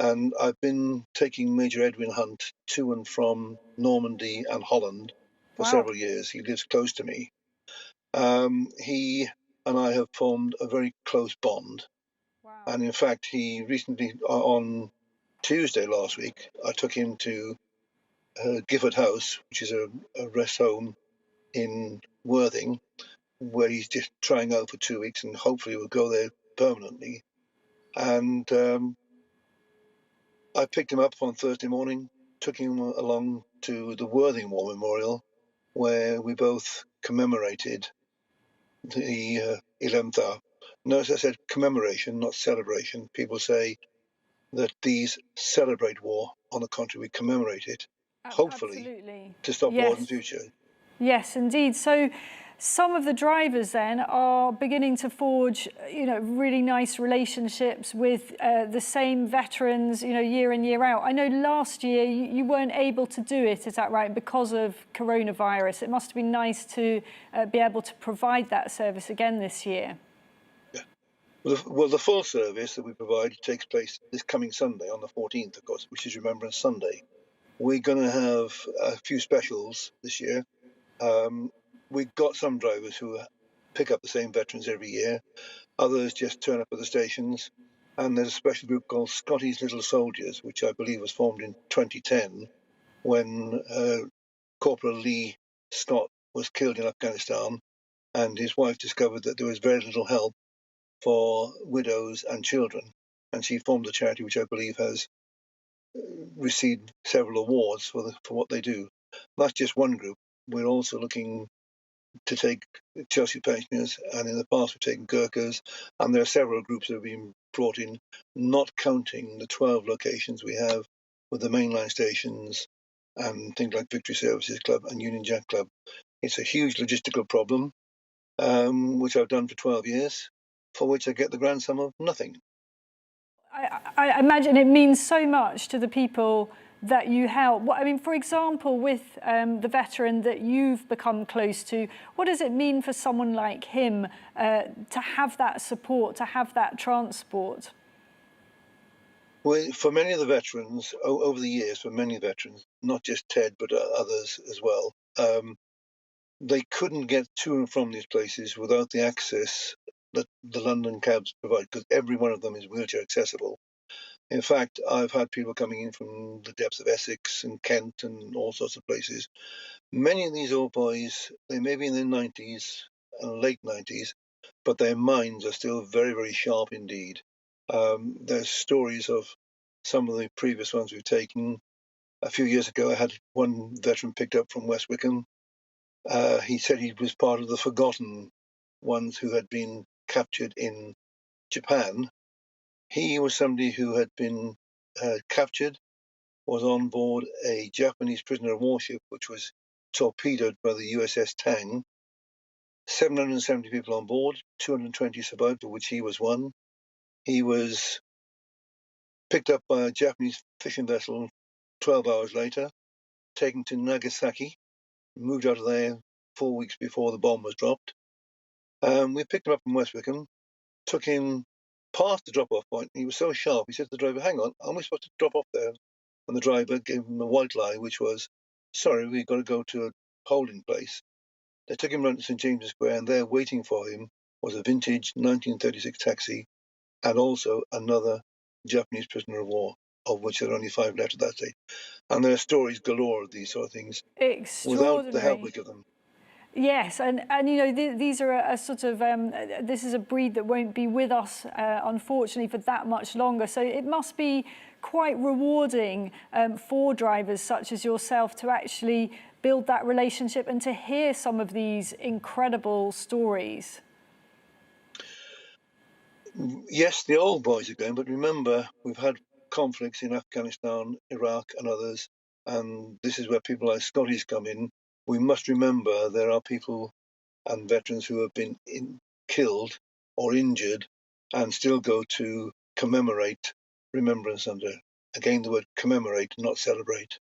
And I've been taking Major Edwin Hunt to and from Normandy and Holland for several years. He lives close to me. He and I have formed a very close bond. And in fact, he recently, on Tuesday last week, I took him to Gifford House, which is a rest home in Worthing, where he's just trying out for 2 weeks and hopefully will go there permanently. And I picked him up on Thursday morning, took him along to the Worthing War Memorial, where we both commemorated the 11th hour. Notice I said commemoration, not celebration. People say that these celebrate war. On the contrary, we commemorate it, hopefully, to stop wars in the future. Yes, indeed. So some of the drivers then are beginning to forge, really nice relationships with the same veterans, year in, year out. I know last year you weren't able to do it, is that right, because of coronavirus? It must have been nice to be able to provide that service again this year. Yeah. Well, the full service that we provide takes place this coming Sunday on the 14th, of course, which is Remembrance Sunday. We're going to have a few specials this year. We've got some drivers who pick up the same veterans every year. Others just turn up at the stations. And there's a special group called Scotty's Little Soldiers, which I believe was formed in 2010 when Corporal Lee Scott was killed in Afghanistan, and his wife discovered that there was very little help for widows and children. And she formed a charity which I believe has received several awards for what they do. That's just one group. We're also looking to take Chelsea pensioners, and in the past we've taken Gurkhas, and there are several groups that have been brought in, not counting the 12 locations we have with the mainline stations and things like Victory Services Club and Union Jack Club. It's a huge logistical problem, which I've done for 12 years, for which I get the grand sum of nothing. I imagine it means so much to the people that you help. I mean, for example, with the veteran that you've become close to, what does it mean for someone like him to have that support, to have that transport? Well, for many of the veterans, over the years, for many veterans, not just Ted, but others as well, they couldn't get to and from these places without the access that the London cabs provide, because every one of them is wheelchair accessible. In fact, I've had people coming in from the depths of Essex and Kent and all sorts of places. Many of these old boys, they may be in their 90s and late 90s, but their minds are still very, very sharp indeed. There's stories of some of the previous ones we've taken. A few years ago, I had one veteran picked up from West Wickham. He said he was part of the forgotten ones who had been captured in Japan. He was somebody who had been captured, was on board a Japanese prisoner of war ship, which was torpedoed by the USS Tang. 770 people on board, 220 survived, of which he was one. He was picked up by a Japanese fishing vessel 12 hours later, taken to Nagasaki, moved out of there 4 weeks before the bomb was dropped. We picked him up from West Wickham, took him past the drop-off point. He was so sharp, he said to the driver, "Hang on, are we supposed to drop off there?" And the driver gave him a white lie, which was, "Sorry, we've got to go to a holding place." They took him round to St James's Square, and there waiting for him was a vintage 1936 taxi and also another Japanese prisoner of war, of which there are only 5 left at that stage. And there are stories galore of these sort of things. Without the help we give them. Yes, and you know, these are a sort of, this is a breed that won't be with us, unfortunately, for that much longer. So it must be quite rewarding for drivers such as yourself to actually build that relationship and to hear some of these incredible stories. Yes, the old boys are going, but remember, we've had conflicts in Afghanistan, Iraq and others, and this is where people like Scotties come in. We must remember there are people and veterans who have been killed or injured and still go to commemorate remembrance under, again, the word commemorate, not celebrate.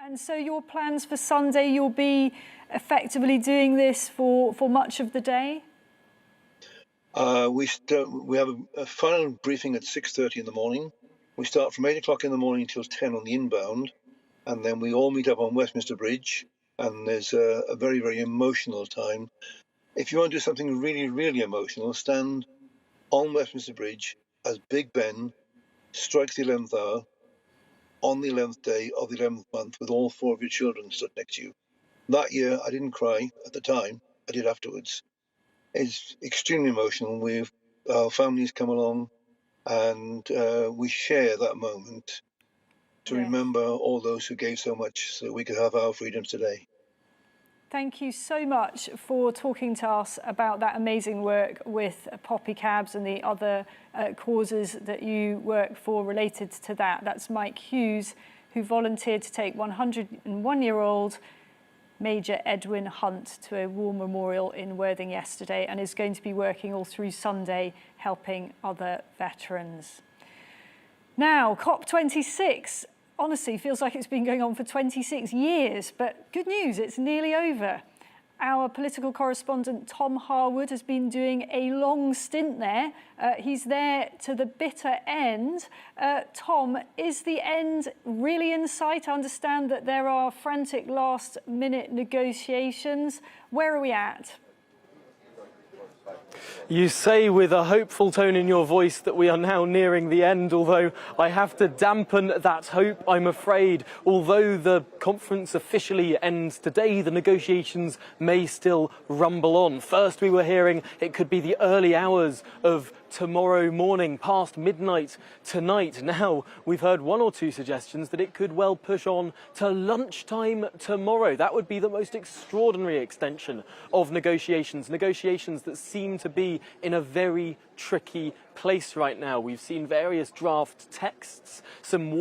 And so your plans for Sunday, you'll be effectively doing this for much of the day? We have a final briefing at 6:30 in the morning. We start from 8 o'clock in the morning till 10 on the inbound, and then we all meet up on Westminster Bridge, and there's a very, very emotional time. If you want to do something really, really emotional, stand on Westminster Bridge as Big Ben strikes the 11th hour on the 11th day of the 11th month with all 4 of your children stood next to you. That year, I didn't cry at the time. I did afterwards. It's extremely emotional. Our families come along and we share that moment to remember all those who gave so much so we could have our freedoms today. Thank you so much for talking to us about that amazing work with Poppy Cabs and the other causes that you work for related to that. That's Mike Hughes, who volunteered to take 101-year-old Major Edwin Hunt to a war memorial in Worthing yesterday and is going to be working all through Sunday helping other veterans. Now, COP26 honestly feels like it's been going on for 26 years, but good news, it's nearly over. Our political correspondent Tom Harwood has been doing a long stint there. He's there to the bitter end. Tom, is the end really in sight? I understand that there are frantic last-minute negotiations. Where are we at? You say with a hopeful tone in your voice that we are now nearing the end, although I have to dampen that hope, I'm afraid. Although the conference officially ends today, the negotiations may still rumble on. First, we were hearing it could be the early hours of tomorrow morning, past midnight tonight. Now, we've heard 1 or 2 suggestions that it could well push on to lunchtime tomorrow. That would be the most extraordinary extension of negotiations that seem to be in a very tricky place right now. We've seen various draft texts, some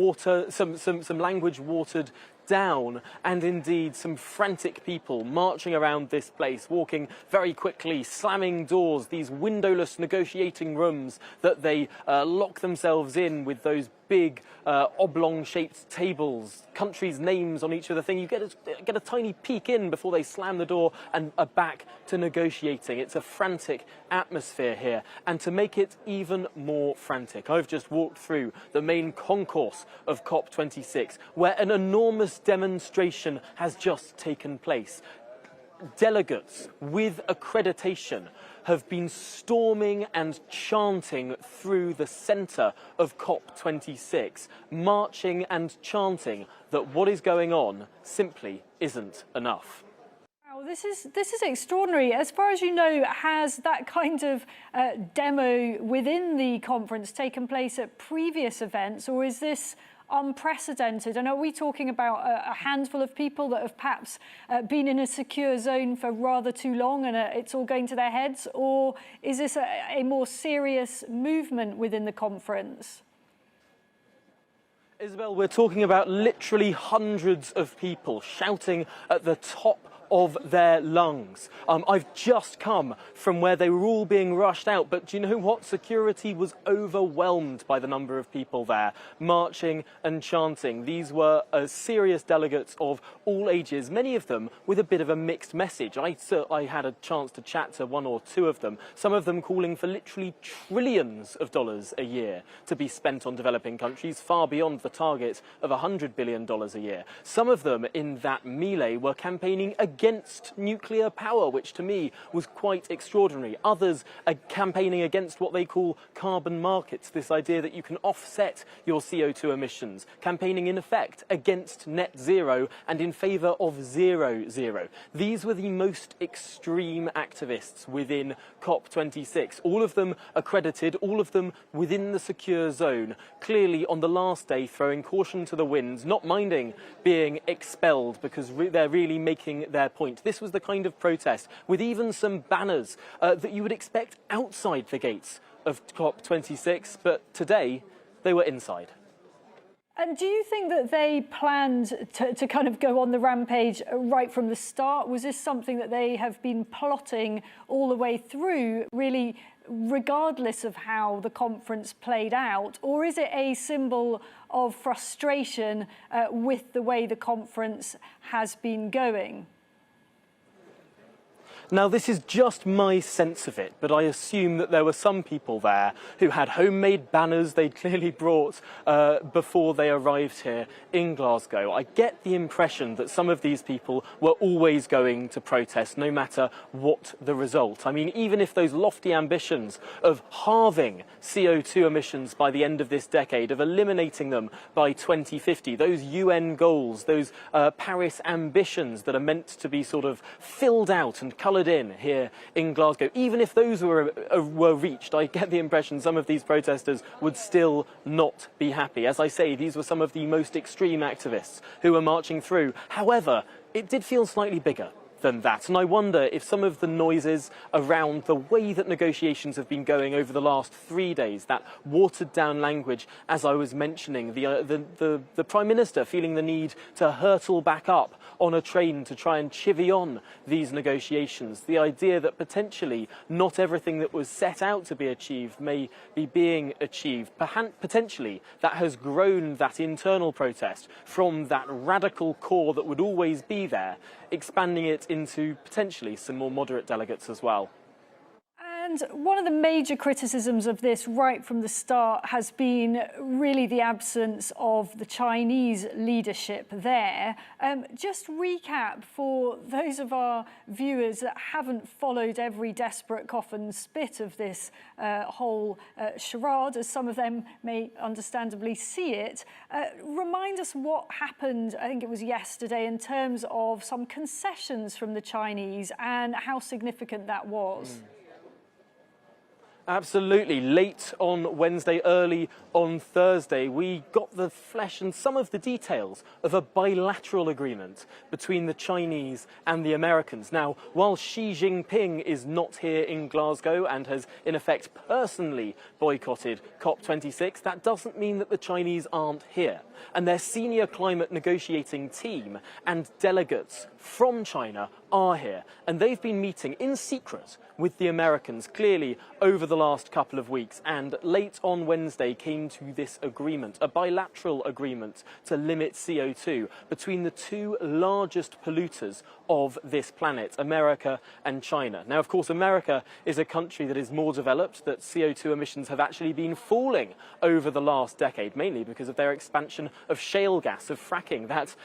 language watered down, and indeed some frantic people marching around this place, walking very quickly, slamming doors, these windowless negotiating rooms that they lock themselves in with those big oblong-shaped tables, countries' names on each of the thing. You get a tiny peek in before they slam the door and are back to negotiating. It's a frantic atmosphere here. And to make it even more frantic, I've just walked through the main concourse of COP26, where an enormous demonstration has just taken place. Delegates with accreditation have been storming and chanting through the centre of COP26, marching and chanting that what is going on simply isn't enough. Wow, this is extraordinary. As far as you know, has that kind of demo within the conference taken place at previous events, or is this unprecedented? And are we talking about a handful of people that have perhaps been in a secure zone for rather too long and it's all going to their heads? Or is this a more serious movement within the conference? Isabel, we're talking about literally hundreds of people shouting at the top of their lungs. I've just come from where they were all being rushed out, but do you know what? Security was overwhelmed by the number of people there, marching and chanting. These were serious delegates of all ages, many of them with a bit of a mixed message. I had a chance to chat to one or two of them, some of them calling for literally trillions of dollars a year to be spent on developing countries, far beyond the target of $100 billion a year. Some of them in that melee were campaigning against nuclear power, which to me was quite extraordinary. Others are campaigning against what they call carbon markets, this idea that you can offset your CO2 emissions, campaigning in effect against net zero and in favour of zero. These were the most extreme activists within COP26, all of them accredited, all of them within the secure zone, clearly on the last day throwing caution to the winds, not minding being expelled because they're really making their point. This was the kind of protest with even some banners that you would expect outside the gates of COP26, but today they were inside. And do you think that they planned to kind of go on the rampage right from the start? Was this something that they have been plotting all the way through, really regardless of how the conference played out? Or is it a symbol of frustration with the way the conference has been going? Now, this is just my sense of it, but I assume that there were some people there who had homemade banners they'd clearly brought before they arrived here in Glasgow. I get the impression that some of these people were always going to protest, no matter what the result. I mean, even if those lofty ambitions of halving CO2 emissions by the end of this decade, of eliminating them by 2050, those UN goals, those Paris ambitions that are meant to be sort of filled out and coloured in here in Glasgow, even if those were reached, I get the impression some of these protesters would still not be happy. As I say, these were some of the most extreme activists who were marching through. However, it did feel slightly bigger than that, and I wonder if some of the noises around the way that negotiations have been going over the last 3 days, that watered down language, as I was mentioning, the Prime Minister feeling the need to hurtle back up on a train to try and chivvy on these negotiations, the idea that potentially not everything that was set out to be achieved may be being achieved. Potentially that has grown that internal protest from that radical core that would always be there, expanding it into potentially some more moderate delegates as well. And one of the major criticisms of this right from the start has been really the absence of the Chinese leadership there. Just recap for those of our viewers that haven't followed every desperate cough and spit of this whole charade, as some of them may understandably see it. Remind us what happened, I think it was yesterday, in terms of some concessions from the Chinese and how significant that was. Absolutely. Late on Wednesday, early on Thursday, we got the flesh and some of the details of a bilateral agreement between the Chinese and the Americans. Now, while Xi Jinping is not here in Glasgow and has, in effect, personally boycotted COP26, that doesn't mean that the Chinese aren't here. And their senior climate negotiating team and delegates from China are here. And they've been meeting in secret with the Americans, clearly over the last couple of weeks, and late on Wednesday came to this agreement, a bilateral agreement to limit CO2 between the two largest polluters of this planet, America and China. Now, of course, America is a country that is more developed, that CO2 emissions have actually been falling over the last decade, mainly because of their expansion of shale gas, of fracking. That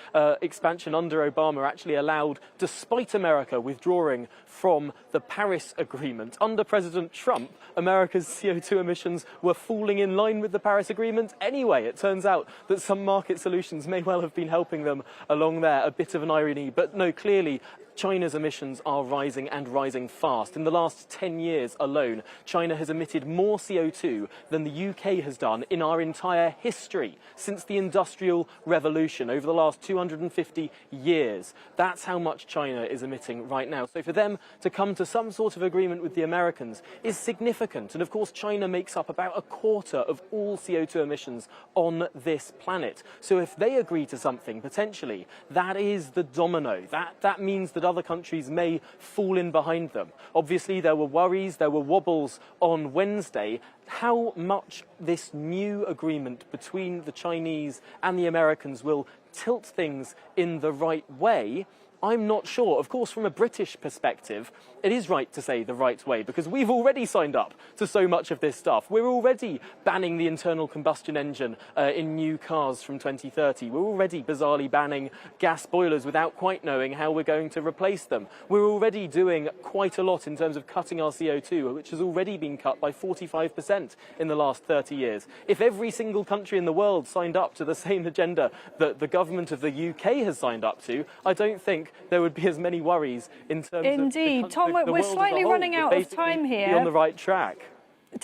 expansion under Obama actually allowed, despite America withdrawing from the Paris Agreement. Under President Trump, America's CO2 emissions were falling in line with the Paris Agreement anyway. It turns out that some market solutions may well have been helping them along there. A bit of an irony, but no, clearly China's emissions are rising and rising fast. In the last 10 years alone, China has emitted more CO2 than the UK has done in our entire history since the Industrial Revolution, over the last 250 years. That's how much China is emitting right now. So for them to come to some sort of agreement with the Americans is significant. And of course, China makes up about a quarter of all CO2 emissions on this planet. So if they agree to something, potentially, that is the domino. That means that other countries may fall in behind them. Obviously, there were worries, there were wobbles on Wednesday. How much this new agreement between the Chinese and the Americans will tilt things in the right way, I'm not sure. Of course, from a British perspective, it is right to say the right way, because we've already signed up to so much of this stuff. We're already banning the internal combustion engine in new cars from 2030. We're already bizarrely banning gas boilers without quite knowing how we're going to replace them. We're already doing quite a lot in terms of cutting our CO2, which has already been cut by 45% in the last 30 years. If every single country in the world signed up to the same agenda that the government of the UK has signed up to, I don't think there would be as many worries in terms Indeed. of Tom, we're slightly running out of time here. Be on the right track.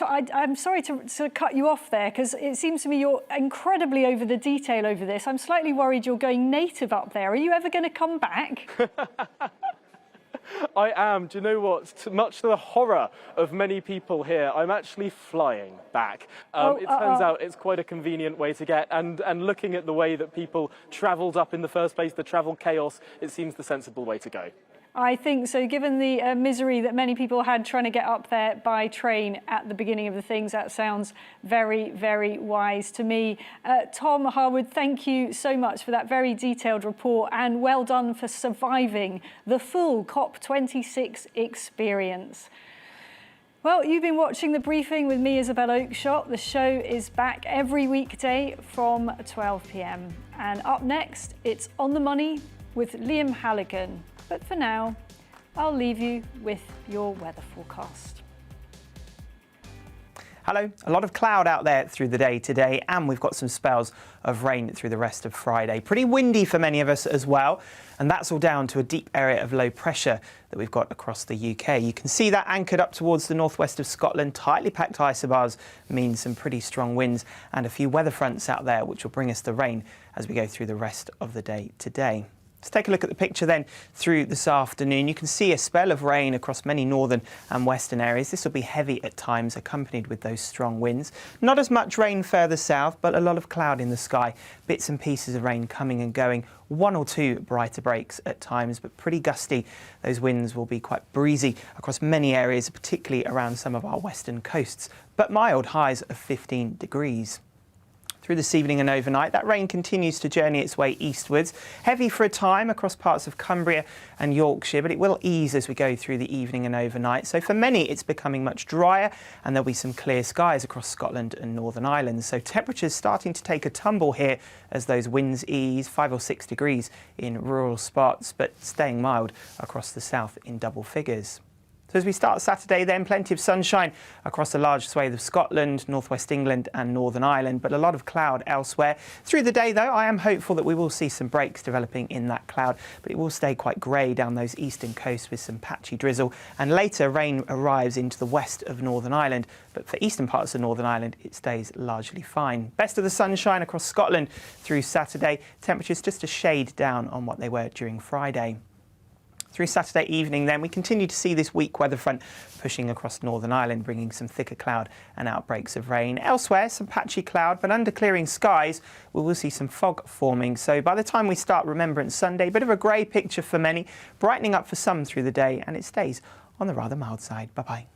I'm sorry to cut you off there, because it seems to me you're incredibly over the detail over this. I'm slightly worried you're going native up there. Are you ever going to come back? I am. Do you know what? Much to the horror of many people here, I'm actually flying back. It turns out it's quite a convenient way to get, and looking at the way that people travelled up in the first place, the travel chaos, it seems the sensible way to go. I think so. Given the misery that many people had trying to get up there by train at the beginning of the things, that sounds very, very wise to me. Tom Harwood, thank you so much for that very detailed report, and well done for surviving the full COP26 experience. Well, you've been watching The Briefing with me, Isabel Oakeshott. The show is back every weekday from 12 p.m. And up next, it's On the Money with Liam Halligan. But for now, I'll leave you with your weather forecast. Hello. A lot of cloud out there through the day today, and we've got some spells of rain through the rest of Friday. Pretty windy for many of us as well, and that's all down to a deep area of low pressure that we've got across the UK. You can see that anchored up towards the northwest of Scotland. Tightly packed isobars mean some pretty strong winds and a few weather fronts out there, which will bring us the rain as we go through the rest of the day today. Let's take a look at the picture then through this afternoon. You can see a spell of rain across many northern and western areas. This will be heavy at times, accompanied with those strong winds. Not as much rain further south, but a lot of cloud in the sky. Bits and pieces of rain coming and going. One or two brighter breaks at times, but pretty gusty. Those winds will be quite breezy across many areas, particularly around some of our western coasts, but mild, highs of 15 degrees. Through this evening and overnight, that rain continues to journey its way eastwards. Heavy for a time across parts of Cumbria and Yorkshire, but it will ease as we go through the evening and overnight. So for many, it's becoming much drier, and there'll be some clear skies across Scotland and Northern Ireland. So temperatures starting to take a tumble here as those winds ease, 5 or 6 degrees in rural spots, but staying mild across the south in double figures. So as we start Saturday then, plenty of sunshine across a large swathe of Scotland, northwest England and Northern Ireland, but a lot of cloud elsewhere. Through the day though, I am hopeful that we will see some breaks developing in that cloud, but it will stay quite grey down those eastern coasts with some patchy drizzle, and later rain arrives into the west of Northern Ireland, but for eastern parts of Northern Ireland it stays largely fine. Best of the sunshine across Scotland through Saturday, temperatures just a shade down on what they were during Friday. Through Saturday evening then, we continue to see this weak weather front pushing across Northern Ireland, bringing some thicker cloud and outbreaks of rain. Elsewhere, some patchy cloud, but under clearing skies, we will see some fog forming. So by the time we start Remembrance Sunday, a bit of a grey picture for many, brightening up for some through the day, and it stays on the rather mild side. Bye-bye.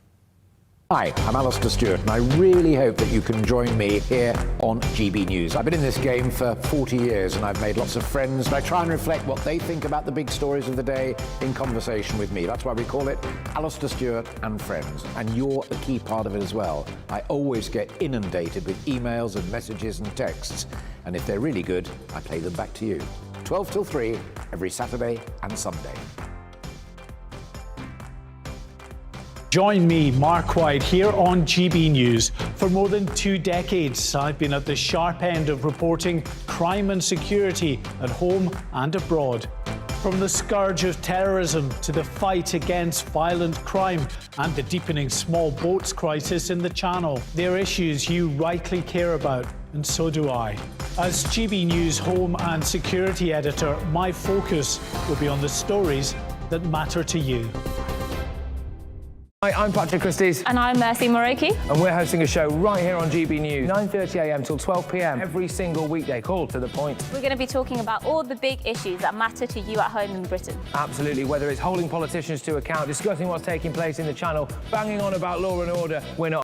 Hi, I'm Alistair Stewart, and I really hope that you can join me here on GB News. I've been in this game for 40 years and I've made lots of friends. I try and reflect what they think about the big stories of the day in conversation with me. That's why we call it Alistair Stewart and Friends, and you're a key part of it as well. I always get inundated with emails and messages and texts, and if they're really good, I play them back to you. 12 till 3 every Saturday and Sunday. Join me, Mark White, here on GB News. For more than 2 decades, I've been at the sharp end of reporting crime and security at home and abroad. From the scourge of terrorism to the fight against violent crime and the deepening small boats crisis in the Channel, they're issues you rightly care about, and so do I. As GB News Home and Security Editor, my focus will be on the stories that matter to you. Hi, I'm Patrick Christie's. And I'm Mercy Moroki. And we're hosting a show right here on GB News, 9:30 a.m. till 12 p.m. every single weekday. Call to the point. We're going to be talking about all the big issues that matter to you at home in Britain. Absolutely, whether it's holding politicians to account, discussing what's taking place in the Channel, banging on about law and order, we're not